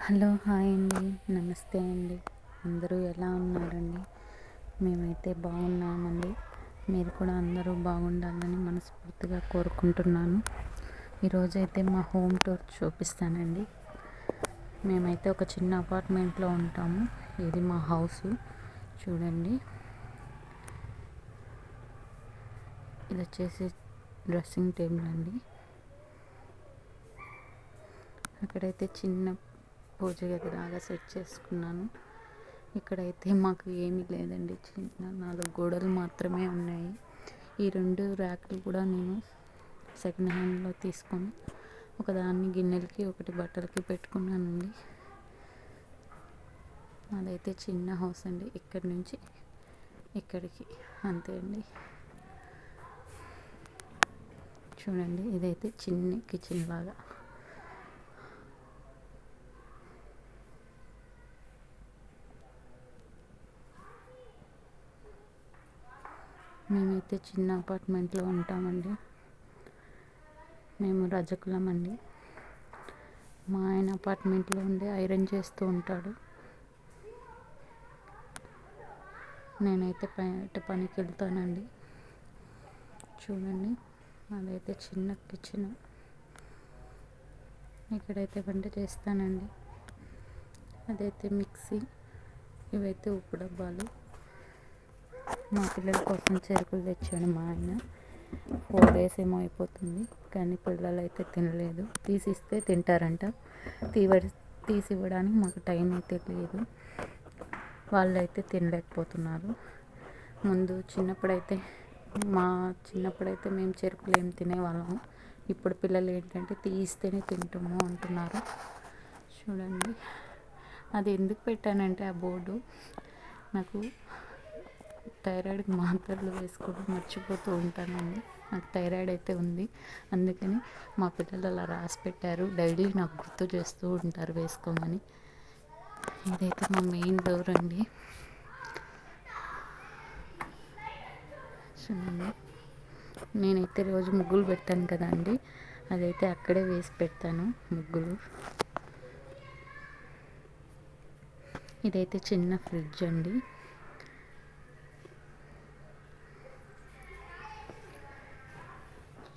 Hello, hi అండి, నమస్తే అండి. అందరూ ఎలా ఉన్నారండి? మేమైతే బాగున్నామండి. మీరు కూడా అందరూ బాగుండాలని మనస్ఫూర్తిగా కోరుకుంటున్నాను. ఈరోజైతే మా హోమ్ టూర్ చూపిస్తానండి. మేమైతే ఒక చిన్న అపార్ట్మెంట్లో ఉంటాము. ఇది మా హౌస్ చూడండి. ఇది వచ్చేసి డ్రెస్సింగ్ టేబుల్ అండి. అక్కడైతే చిన్న పూజ గది లాగా సెట్ చేసుకున్నాను. ఇక్కడైతే మాకు ఏమీ లేదండి, చిన్న 4 గోడలు మాత్రమే ఉన్నాయి. ఈ 2 ర్యాకులు కూడా నేను సెకండ్ హ్యాండ్లో తీసుకొని ఒకదాన్ని గిన్నెలకి, ఒకటి బట్టలకి పెట్టుకున్నానండి. అదైతే చిన్న హౌస్ అండి, ఇక్కడి నుంచి ఇక్కడికి అంతే అండి. చూడండి, ఇదైతే చిన్న కిచెన్ లాగా. మేమైతే చిన్న అపార్ట్మెంట్లో ఉంటామండి. మేము రజకులం అండి. మా ఆయన అపార్ట్మెంట్లో ఉండి ఐరన్ చేస్తూ ఉంటాడు. నేనైతే బయట పనికి వెళ్తానండి. చూడండి, అదైతే చిన్న కిచెన్. ఇక్కడైతే వంట చేస్తానండి. అదైతే మిక్సీ, ఇవైతే ఉప్పు డబ్బాలు. మా పిల్లల కోసం చెరుకులు తెచ్చాడు మా ఆయన. 4 days ఏమో అయిపోతుంది, కానీ పిల్లలు అయితే తినలేదు. తీసిస్తే తింటారంట, తీసివ్వడానికి మాకు టైం అయితే లేదు. వాళ్ళైతే తినలేకపోతున్నారు. ముందు మా చిన్నప్పుడైతే మేము చెరుకులు ఏం తినేవాళ్ళము. ఇప్పుడు పిల్లలు ఏంటంటే తీస్తేనే తింటాము అంటున్నారు. చూడండి, అది ఎందుకు పెట్టానంటే ఆ బోర్డు, నాకు థైరాయిడ్కి మాత్రలు వేసుకోవడం మర్చిపోతూ ఉంటానండి. నాకు థైరాయిడ్ అయితే ఉంది, అందుకని మా పిల్లలు అలా రాసి పెట్టారు. డైలీ నాకు గుర్తు చేస్తూ ఉంటారు వేసుకోమని. ఇదైతే మా మెయిన్ డోర్ అండి. చూడండి, నేనైతే రోజు ముగ్గులు పెడతాను కదా అండి, అదైతే అక్కడే వేసి పెడతాను ముగ్గులు. ఇదైతే చిన్న ఫ్రిడ్జ్ అండి.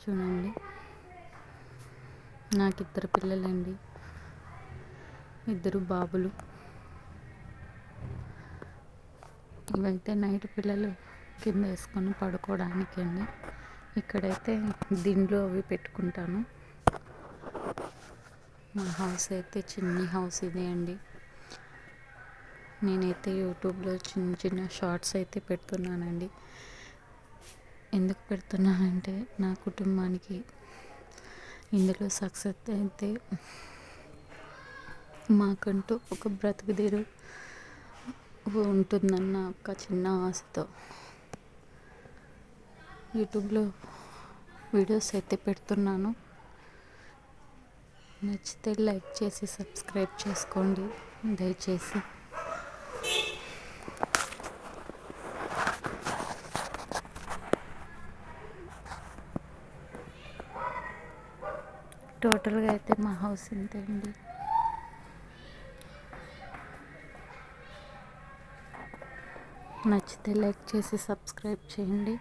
చూడండి, నాకు 2 పిల్లలండి, 2 బాబులు. ఇవైతే నైట్ పిల్లలు కింద వేసుకొని పడుకోవడానికి అండి. ఇక్కడైతే దిండ్లు అవి పెట్టుకుంటాను. మా హౌస్ అయితే చిన్ని హౌస్ ఇదే అండి. నేనైతే యూట్యూబ్లో చిన్న చిన్న షార్ట్స్ అయితే పెడుతున్నానండి. ఎందుకు పెడుతున్నానంటే నా కుటుంబానికి ఇందులో సక్సెస్ అయితే మాకంటూ ఒక బ్రతుకుదీరు ఉంటుందన్న ఒక చిన్న ఆశతో యూట్యూబ్లో వీడియోస్ అయితే పెడుతున్నాను. నచ్చితే లైక్ చేసి సబ్స్క్రైబ్ చేసుకోండి దయచేసి. టోటల్గా అయితే మా హౌస్ ఇంతే అండి. నచ్చితే లైక్ చేసి సబ్స్క్రైబ్ చేయండి.